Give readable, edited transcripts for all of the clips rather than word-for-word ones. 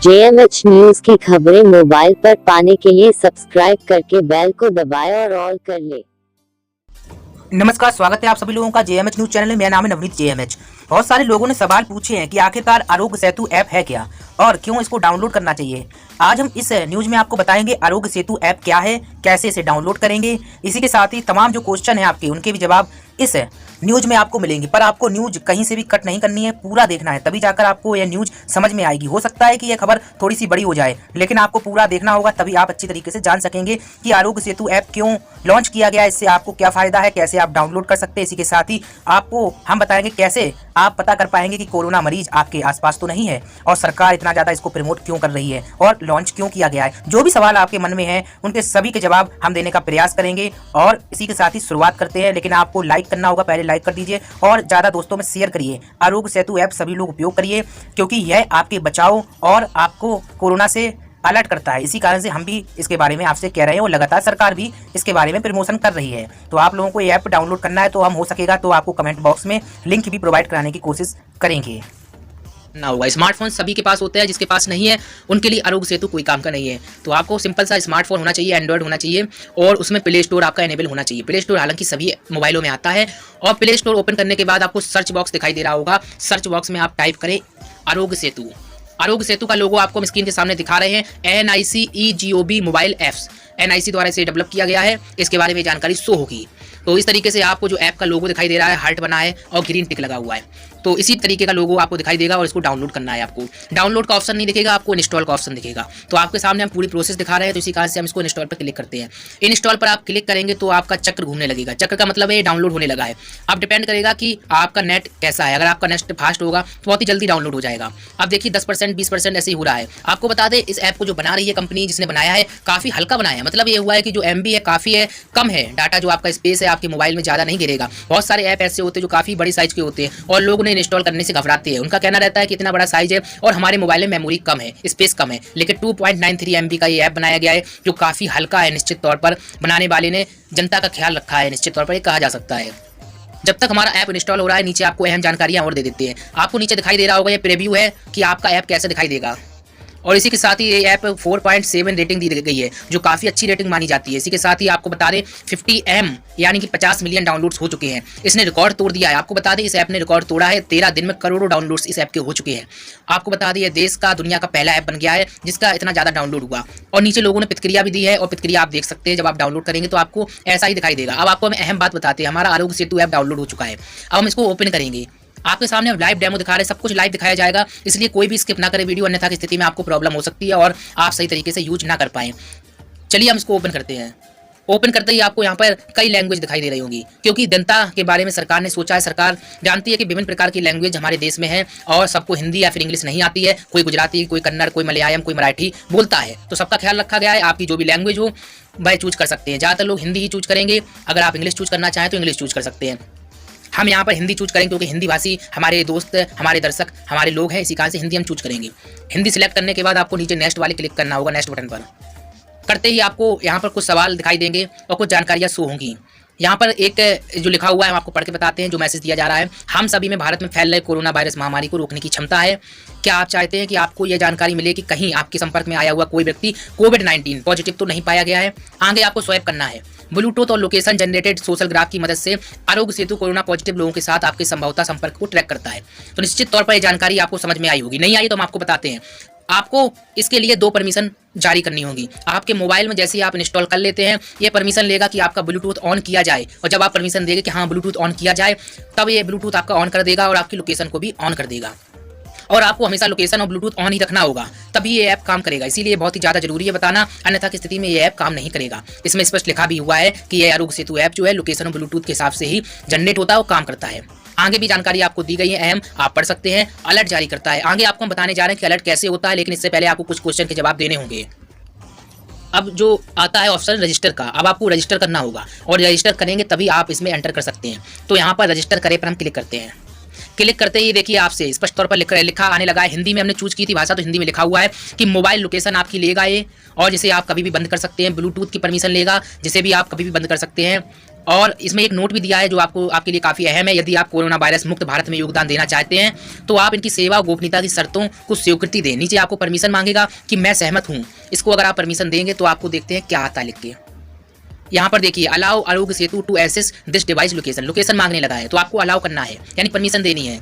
JMH news की खबरें mobile पर पाने के लिए सब्सक्राइब करके बेल को दबाएं और ऑल कर ले। नमस्कार, स्वागत है आप सभी लोगों का JMH न्यूज चैनल में। मेरा नाम है नवनीत JMH। बहुत सारे लोगों ने सवाल पूछे हैं कि आखिरकार आरोग्य सेतु ऐप है क्या और क्यों इसको डाउनलोड करना चाहिए। आज हम इस न्यूज में आपको बताएंगे आरोग्य सेतु ऐप क्या है, कैसे इसे डाउनलोड करेंगे। इसी के साथ ही तमाम जो क्वेश्चन है आपके, उनके भी जवाब इस न्यूज में आपको मिलेंगे। पर आपको न्यूज कहीं से भी कट नहीं करनी है, पूरा देखना है, तभी जाकर आपको यह न्यूज समझ में आएगी। हो सकता है कि यह खबर थोड़ी सी बड़ी हो जाए, लेकिन आपको पूरा देखना होगा, तभी आप अच्छी तरीके से जान सकेंगे कि आरोग्य सेतु ऐप क्यों लॉन्च किया गया है, इससे आपको क्या फायदा है, कैसे आप डाउनलोड कर सकते हैं। इसी के साथ ही आपको हम बताएंगे कैसे आप पता कर पाएंगे कि कोरोना मरीज आपके आसपास तो नहीं है और सरकार इतना ज्यादा इसको प्रमोट क्यों कर रही है और लॉन्च क्यों किया गया है। जो भी सवाल आपके मन में है, उनके सभी के जवाब हम देने का प्रयास करेंगे। और इसी के साथ ही शुरुआत करते हैं, लेकिन आपको लाइक करना होगा, पहले लाइक कर दीजिए और ज्यादा दोस्तों में शेयर करिए। आरोग्य सेतु ऐप सभी लोग उपयोग करिए, क्योंकि यह आपके बचाव और आपको कोरोना से अलर्ट करता है। इसी कारण से हम भी इसके बारे में आपसे कह रहे हैं और लगातार सरकार भी इसके बारे में प्रमोशन कर रही है। तो आप लोगों को ये ऐप डाउनलोड करना है, तो हम हो सकेगा तो आपको कमेंट बॉक्स में लिंक भी प्रोवाइड कराने की कोशिश करेंगे। ना होगा। स्मार्टफोन सभी के पास होता है, जिसके पास नहीं है उनके लिए आरोग्य सेतु कोई काम का नहीं है। तो आपको सिंपल सा स्मार्टफोन होना चाहिए, एंड्रॉइड होना चाहिए और उसमें प्ले स्टोर आपका एनेबल होना चाहिए। प्ले स्टोर हालांकि सभी मोबाइलों में आता है और प्ले स्टोर ओपन करने के बाद आपको सर्च बॉक्स दिखाई दे रहा होगा। सर्च बॉक्स में आप टाइप करें आरोग्य सेतु। आरोग्य सेतु का लोगो आपको हम स्क्रीन के सामने दिखा रहे हैं। NICEGOB मोबाइल ऐप्स, NIC द्वारा इसे डेवलप किया गया है। इसके बारे में जानकारी शो होगी। तो इस तरीके से आपको जो ऐप का लोगो दिखाई दे रहा है, हार्ट बना है और ग्रीन टिक लगा हुआ है, तो इसी तरीके का लोगो आपको दिखाई देगा और इसको डाउनलोड करना है। आपको डाउनलोड का ऑप्शन नहीं दिखेगा, आपको इंस्टॉल का ऑप्शन दिखेगा। तो आपके सामने हम पूरी प्रोसेस दिखा रहे हैं, तो इसी कारण से हम इसको इंस्टॉल पर क्लिक करते हैं। इंस्टॉल पर आप क्लिक करेंगे तो आपका चक्र घूमने लगेगा। चक्र का मतलब है डाउनलोड होने लगा है। अब डिपेंड करेगा कि आपका नेट कैसा है। अगर आपका नेट फास्ट होगा तो बहुत ही जल्दी डाउनलोड हो जाएगा। अब देखिए 10% 20% ऐसे ही हो रहा है। आपको बता दें, इस ऐप को जो बना रही है कंपनी, जिसने बनाया है, काफ़ी हल्का बनाया है। मतलब ये हुआ है कि जो MB है काफ़ी है, कम है। डाटा जो आपका स्पेस है आपके मोबाइल में ज़्यादा नहीं गिरेगा। बहुत सारे ऐप ऐसे होते हैं जो काफ़ी बड़ी साइज के होते हैं और लोग उन्हें इंस्टॉल करने से घबराते हैं। उनका कहना रहता है कि इतना बड़ा साइज है और हमारे मोबाइल में मेमोरी कम है, स्पेस कम है। लेकिन 2.93 MB का ये ऐप बनाया गया है, जो काफ़ी हल्का है। निश्चित तौर पर बनाने वाले ने जनता का ख्याल रखा है, निश्चित तौर पर ये कहा जा सकता है। जब तक हमारा ऐप इंस्टॉल हो रहा है, नीचे आपको अहम जानकारियां और दे देते हैं। आपको नीचे दिखाई दे रहा होगा, ये प्रीव्यू है कि आपका ऐप कैसे दिखाई देगा। और इसी के साथ ही ये ऐप 4.7 रेटिंग दी गई है, जो काफ़ी अच्छी रेटिंग मानी जाती है। इसी के साथ ही आपको बता दें 50M यानी कि 50 मिलियन डाउनलोड्स हो चुके हैं। इसने रिकॉर्ड तोड़ दिया है। आपको बता दें, इस ऐप ने रिकॉर्ड तोड़ा है। 13 दिन में करोड़ों डाउनलोड्स इस ऐप के हो चुके हैं। आपको बता दें, ये देश का, दुनिया का पहला ऐप बन गया है जिसका इतना ज़्यादा डाउनलोड हुआ। और नीचे लोगों ने प्रतिक्रिया भी दी है और प्रतिक्रिया आप देख सकते हैं। जब आप डाउनलोड करेंगे तो आपको ऐसा ही दिखाई देगा। अब आपको हम अहम बात बताते हैं, हमारा आरोग्य सेतु ऐप डाउनलोड हो चुका है। अब हम इसको ओपन करेंगे। आपके सामने लाइव डेमो दिखा रहे हैं, सब कुछ लाइव दिखाया जाएगा, इसलिए कोई भी स्किप ना करे वीडियो, अन्यथा की स्थिति में आपको प्रॉब्लम हो सकती है और आप सही तरीके से यूज ना कर पाएं। चलिए हम इसको ओपन करते हैं। ओपन करते ही आपको यहाँ पर कई लैंग्वेज दिखाई दे रही होंगी, क्योंकि जनता के बारे में सरकार ने सोचा है। सरकार जानती है कि विभिन्न प्रकार की लैंग्वेज हमारे देश में है और सबको हिंदी या फिर इंग्लिश नहीं आती है। कोई गुजराती, कोई कन्नड़, कोई मलयालम, कोई मराठी बोलता है। तो सबका ख्याल रखा गया है। आपकी जो भी लैंग्वेज हो वह चूज कर सकते हैं। ज़्यादातर लोग हिंदी ही चूज करेंगे। अगर आप इंग्लिश चूज करना चाहें तो इंग्लिश चूज कर सकते हैं। हम यहाँ पर हिंदी चूज करेंगे, क्योंकि हिंदी भाषी हमारे दोस्त, हमारे दर्शक, हमारे लोग हैं। इसी कारण से हिंदी हम चूज करेंगे। हिंदी सिलेक्ट करने के बाद आपको नीचे नेक्स्ट वाले क्लिक करना होगा। नेक्स्ट बटन पर करते ही आपको यहाँ पर कुछ सवाल दिखाई देंगे और कुछ जानकारियाँ शो होंगी। यहाँ पर एक जो लिखा हुआ है हम आपको पढ़ के बताते हैं। जो मैसेज दिया जा रहा है, हम सभी में भारत में फैल रहे कोरोना वायरस महामारी को रोकने की क्षमता है। क्या आप चाहते हैं कि आपको यह जानकारी मिले कि कहीं आपके संपर्क में आया हुआ कोई व्यक्ति कोविड-19 पॉजिटिव तो नहीं पाया गया है? आगे आपको स्वैप करना है। ब्लूटूथ और लोकेशन जनरेटेड सोशल ग्राफ की मदद से आरोग्य सेतु कोरोना पॉजिटिव लोगों के साथ आपके संभवतः संपर्क को ट्रैक करता है। तो निश्चित तौर पर यह जानकारी आपको समझ में आई होगी। नहीं आई तो हम आपको बताते हैं। आपको इसके लिए 2 परमिशन जारी करनी होगी। आपके मोबाइल में जैसे ही आप इंस्टॉल कर लेते हैं, ये परमिशन लेगा कि आपका ब्लूटूथ ऑन किया जाए। और जब आप परमिशन देंगे कि हाँ ब्लूटूथ ऑन किया जाए, तब ये ब्लूटूथ आपका ऑन कर देगा और आपकी लोकेशन को भी ऑन कर देगा। और आपको हमेशा लोकेशन और ब्लूटूथ ऑन ही रखना होगा, तभी ये ऐप काम करेगा। इसीलिए बहुत ही ज़्यादा जरूरी है बताना, अन्यथा की स्थिति में ये ऐप काम नहीं करेगा। इसमें स्पष्ट लिखा भी हुआ है कि ये आरोग्य सेतु ऐप जो है लोकेशन और ब्लूटूथ के हिसाब से ही जनरेट होता है और काम करता है। आगे भी जानकारी आपको दी गई है, अहम, आप पढ़ सकते हैं। अलर्ट जारी करता है। आगे आपको हम बताने जा रहे हैं कि अलर्ट कैसे होता है, लेकिन इससे पहले आपको कुछ क्वेश्चन के जवाब देने होंगे। अब जो आता है ऑप्शन रजिस्टर का, अब आपको रजिस्टर करना होगा और रजिस्टर करेंगे तभी आप इसमें एंटर कर सकते हैं। तो यहाँ पर रजिस्टर करें पर हम क्लिक करते हैं। क्लिक करते ही देखिए आपसे स्पष्ट तौर पर लिखा आने लगा है। हिंदी में हमने चूज की थी भाषा, तो हिंदी में लिखा हुआ है कि मोबाइल लोकेशन आपकी लेगा ये, और जिसे आप कभी भी बंद कर सकते हैं। ब्लूटूथ की परमिशन लेगा, जिसे भी आप कभी भी बंद कर सकते हैं। और इसमें एक नोट भी दिया है जो आपको आपके लिए काफ़ी अहम है। यदि आप कोरोना वायरस मुक्त भारत में योगदान देना चाहते हैं तो आप इनकी सेवा और गोपनीयता की शर्तों को स्वीकृति दें। नीचे आपको परमिशन मांगेगा कि मैं सहमत हूँ। इसको अगर आप परमिशन देंगे तो आपको देखते हैं क्या आता है लिख के। यहाँ पर देखिए allow Aarogya Setu to access this device location. Location मांगने लगा है तो आपको अलाउ करना है, यानी परमिशन देनी है।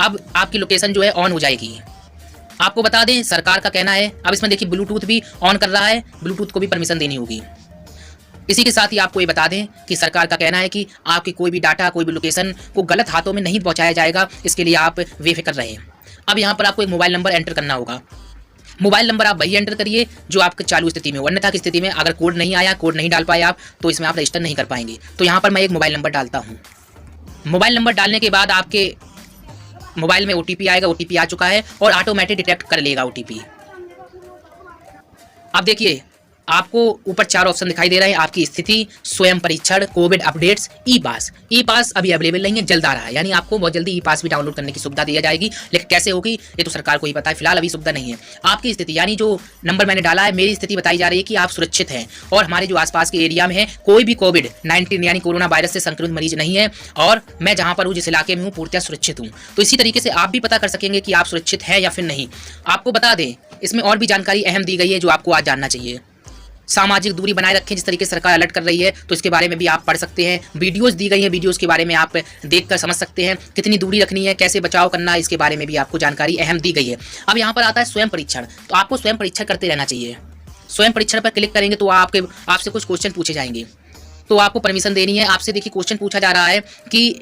अब आपकी लोकेशन जो है ऑन हो जाएगी। आपको बता दें सरकार का कहना है, अब इसमें देखिए ब्लूटूथ भी ऑन कर रहा है, ब्लूटूथ को भी परमिशन देनी होगी। इसी के साथ ही आपको ये बता दें कि सरकार का कहना है कि आपके कोई भी डाटा, कोई भी लोकेशन को गलत हाथों में नहीं पहुंचाया जाएगा। इसके लिए आप बेफिक्र रहें। अब यहाँ पर आपको एक मोबाइल नंबर एंटर करना होगा। मोबाइल नंबर आप वही एंटर करिए जो आपके चालू स्थिति में हो, अन्यथा की स्थिति में अगर कोड नहीं आया, कोड नहीं डाल पाए आप, तो इसमें आप रजिस्टर नहीं कर पाएंगे। तो यहाँ पर मैं एक मोबाइल नंबर डालता हूँ। मोबाइल नंबर डालने के बाद आपके मोबाइल में OTP आएगा। OTP आ चुका है और ऑटोमेटिक डिटेक्ट कर लेगा OTP। अब देखिए आपको ऊपर 4 ऑप्शन दिखाई दे रहे हैं, आपकी स्थिति, स्वयं परीक्षण, कोविड अपडेट्स, ई पास अभी अवेलेबल नहीं है, जल्द आ रहा है। यानी आपको बहुत जल्दी ई पास भी डाउनलोड करने की सुविधा दी जाएगी, लेकिन कैसे होगी ये तो सरकार को ही पता है। फिलहाल अभी सुविधा नहीं है। आपकी स्थिति यानी जो नंबर मैंने डाला है, मेरी स्थिति बताई जा रही है कि आप सुरक्षित हैं और हमारे जो आसपास के एरिया में है कोई भी कोविड-19 यानी कोरोना वायरस से संक्रमित मरीज नहीं है और मैं जहां पर हूँ, जिस इलाके में हूँ, पूर्णतः सुरक्षित हूँ। तो इसी तरीके से आप भी पता कर सकेंगे कि आप सुरक्षित हैं या फिर नहीं। आपको बता दें इसमें और भी जानकारी अहम दी गई है जो आपको आज जानना चाहिए। सामाजिक दूरी बनाए रखें, जिस तरीके से सरकार अलर्ट कर रही है तो इसके बारे में भी आप पढ़ सकते हैं। वीडियोस दी गई हैं, वीडियोस के बारे में आप देखकर समझ सकते हैं। कितनी दूरी रखनी है, कैसे बचाव करना है, इसके बारे में भी आपको जानकारी अहम दी गई है। अब यहाँ पर आता है स्वयं परीक्षण। तो आपको स्वयं परीक्षण करते रहना चाहिए। स्वयं परीक्षण पर क्लिक करेंगे तो आपसे कुछ क्वेश्चन पूछे जाएंगे, तो आपको परमिशन देनी है। आपसे देखिए क्वेश्चन पूछा जा रहा है कि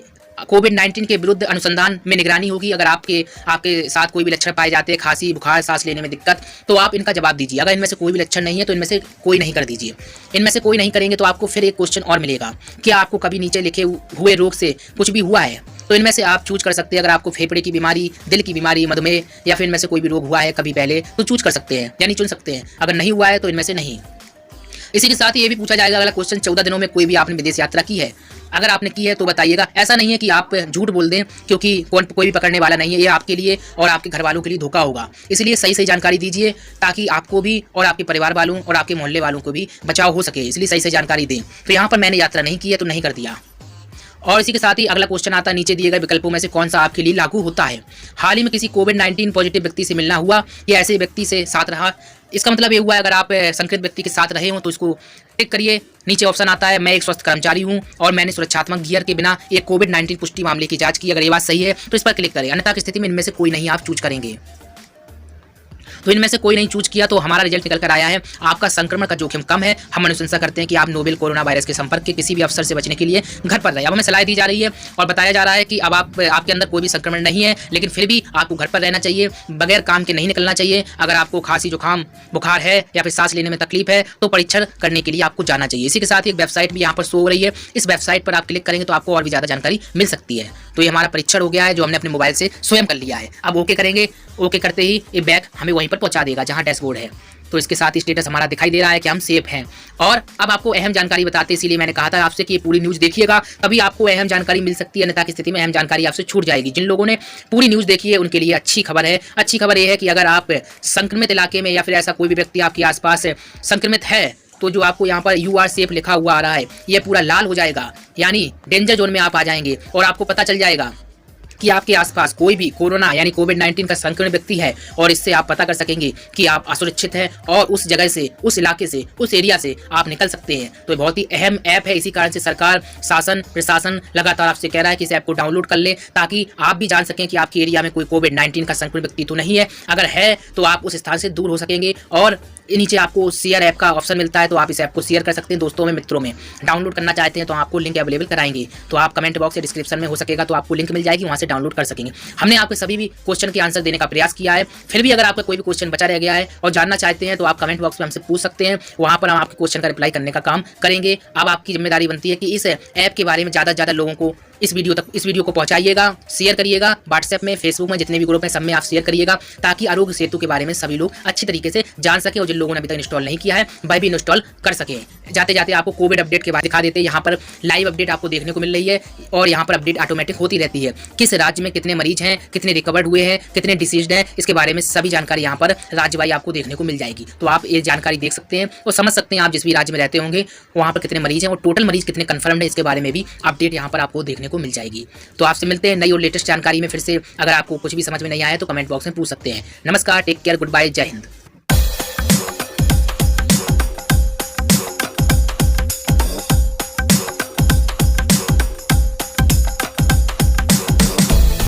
कोविड-19 के विरुद्ध अनुसंधान में निगरानी होगी। अगर आपके साथ कोई भी लक्षण पाए जाते हैं, खांसी, बुखार, सांस लेने में दिक्कत, तो आप इनका जवाब दीजिए। अगर इनमें से कोई भी लक्षण नहीं है तो इनमें से कोई नहीं कर दीजिए। इनमें से कोई नहीं करेंगे तो आपको फिर एक क्वेश्चन और मिलेगा कि आपको कभी नीचे लिखे हुए रोग से कुछ भी हुआ है, तो इनमें से आप चूज कर सकते हैं। अगर आपको फेफड़े की बीमारी, दिल की बीमारी, मधुमेह या फिर इनमें से कोई भी रोग हुआ है कभी पहले, तो चूज कर सकते हैं, यानी चुन सकते हैं। अगर नहीं हुआ है तो इनमें से नहीं। इसी के साथ ये भी पूछा जाएगा अगला क्वेश्चन, 14 दिनों में कोई भी आपने विदेश यात्रा की है? अगर आपने की है तो बताइएगा। ऐसा नहीं है कि आप झूठ बोल दें, क्योंकि कोई भी पकड़ने वाला नहीं है। ये आपके लिए और आपके घर वालों के लिए धोखा होगा। इसलिए सही जानकारी दीजिए ताकि आपको भी और आपके परिवार वालों और आपके मोहल्ले वालों को भी बचाव हो सके। इसलिए सही जानकारी दें। तो यहाँ पर मैंने यात्रा नहीं की है तो नहीं कर दिया। और इसी के साथ ही अगला क्वेश्चन आता है, नीचे दिए गए विकल्पों में से कौन सा आपके लिए लागू होता है? हाल ही में किसी कोविड-19 पॉजिटिव व्यक्ति से मिलना हुआ या ऐसे व्यक्ति से साथ रहा? इसका मतलब ये हुआ है अगर आप संक्रमित व्यक्ति के साथ रहे हो तो इसको टिक करिए। नीचे ऑप्शन आता है, मैं एक स्वस्थ कर्मचारी हूं और मैंने सुरक्षात्मक गियर के बिना एक कोविड-19 पुष्टि मामले की जांच की। अगर ये बात सही है तो इस पर क्लिक करें, अन्यथा की स्थिति में इनमें से कोई नहीं आप चूज करेंगे। तो इनमें से कोई नहीं चूज किया तो हमारा रिजल्ट निकल कर आया है, आपका संक्रमण का जोखिम कम है। हम अनुशंसा करते हैं कि आप नोवेल कोरोना वायरस के संपर्क के किसी भी अवसर से बचने के लिए घर पर रहें। अब हमें सलाह दी जा रही है और बताया जा रहा है कि अब आपके अंदर कोई भी संक्रमण नहीं है, लेकिन फिर भी आपको घर पर रहना चाहिए, बगैर काम के नहीं निकलना चाहिए। अगर आपको खांसी, जुकाम, बुखार है या फिर सांस लेने में तकलीफ है तो परीक्षण करने के लिए आपको जाना चाहिए। इसी के साथ एक वेबसाइट भी यहाँ पर शो हो रही है, इस वेबसाइट पर आप क्लिक करेंगे तो आपको और भी ज़्यादा जानकारी मिल सकती है। तो ये हमारा परीक्षण हो गया है जो हमने अपने मोबाइल से स्वयं कर लिया है। अब ओके करेंगे, ओके करते ही ये बैग हमें वहीं पर पहुंचा देगा जहां डैशबोर्ड है। तो इसके साथ ही स्टेटस हमारा दिखाई दे रहा है कि हम सेफ हैं। और अब आपको अहम जानकारी बताते हैं, इसीलिए मैंने कहा था आपसे कि ये पूरी न्यूज़ देखिएगा, तभी आपको अहम जानकारी मिल सकती है, अन्यथा की स्थिति में अहम जानकारी आपसे छूट जाएगी। जिन लोगों ने पूरी न्यूज़ देखी है उनके लिए अच्छी खबर है। अच्छी खबर ये है कि अगर आप संक्रमित इलाके में या फिर ऐसा कोई भी व्यक्ति आपके आसपास संक्रमित है तो जो आपको यहाँ पर यू आर सेफ लिखा हुआ आ रहा है ये पूरा लाल हो जाएगा, यानी डेंजर जोन में आप आ जाएंगे और आपको पता चल जाएगा कि आपके आसपास कोई भी कोरोना यानी कोविड-19 का संक्रमित व्यक्ति है और इससे आप पता कर सकेंगे कि आप असुरक्षित हैं और उस जगह से, उस इलाके से, उस एरिया से आप निकल सकते हैं। तो बहुत ही अहम ऐप है। इसी कारण से सरकार, शासन, प्रशासन लगातार आपसे कह रहा है कि इस ऐप को डाउनलोड कर लें ताकि आप भी जान सकें कि आपके एरिया में कोई कोविड-19 का संक्रमित व्यक्ति तो नहीं है। अगर है तो आप उस स्थान से दूर हो सकेंगे। और नीचे आपको शेयर ऐप का ऑप्शन मिलता है, तो आप इस ऐप को शेयर कर सकते हैं दोस्तों में, मित्रों में। डाउनलोड करना चाहते हैं तो आपको लिंक अवेलेबल कराएंगे, तो आप कमेंट बॉक्स या डिस्क्रिप्शन में हो सकेगा तो आपको लिंक मिल जाएगी, वहां से डाउनलोड कर सकेंगे। हमने आपके सभी भी क्वेश्चन के आंसर देने का प्रयास किया है। फिर भी अगर आपका कोई भी क्वेश्चन बचा रह गया है और जानना चाहते हैं तो आप कमेंट बॉक्स में हमसे पूछ सकते हैं, वहां पर हम आपके क्वेश्चन का रिप्लाई करने का काम करेंगे। अब आपकी जिम्मेदारी बनती है कि इस ऐप के बारे में ज़्यादा से ज़्यादा लोगों को इस वीडियो को पहुंचाइएगा, शेयर करिएगा, व्हाट्सएप में, फेसबुक में, जितने भी ग्रुप हैं सब में आप शेयर करिएगा ताकि आरोग्य सेतु के बारे में सभी लोग अच्छी तरीके से जान सके और जिन लोगों ने अभी तक इंस्टॉल नहीं किया है वह भी इंस्टॉल कर सके। जाते जाते आपको कोविड अपडेट के बाद दिखा देते हैं। यहाँ पर लाइव अपडेट आपको देखने को मिल रही है और यहाँ पर अपडेट ऑटोमेटिक होती रहती है। किस राज्य में कितने मरीज हैं, कितने रिकवर्ड हुए हैं, कितने डिसीज्ड हैं, इसके बारे में सभी जानकारी यहाँ पर राज्य वाइज आपको देखने को मिल जाएगी। तो आप ये जानकारी देख सकते हैं और समझ सकते हैं आप जिस भी राज्य में रहते होंगे वहाँ पर कितने मरीज हैं और टोटल मरीज कितने कन्फर्म्ड है, इसके बारे में भी अपडेट यहाँ पर आपको देखने को मिल जाएगी। तो आपसे मिलते हैं नई और लेटेस्ट जानकारी में फिर से। अगर आपको कुछ भी समझ में नहीं आया तो कमेंट बॉक्स में पूछ सकते हैं। नमस्कार, टेक केयर, गुड बाय, जय हिंद।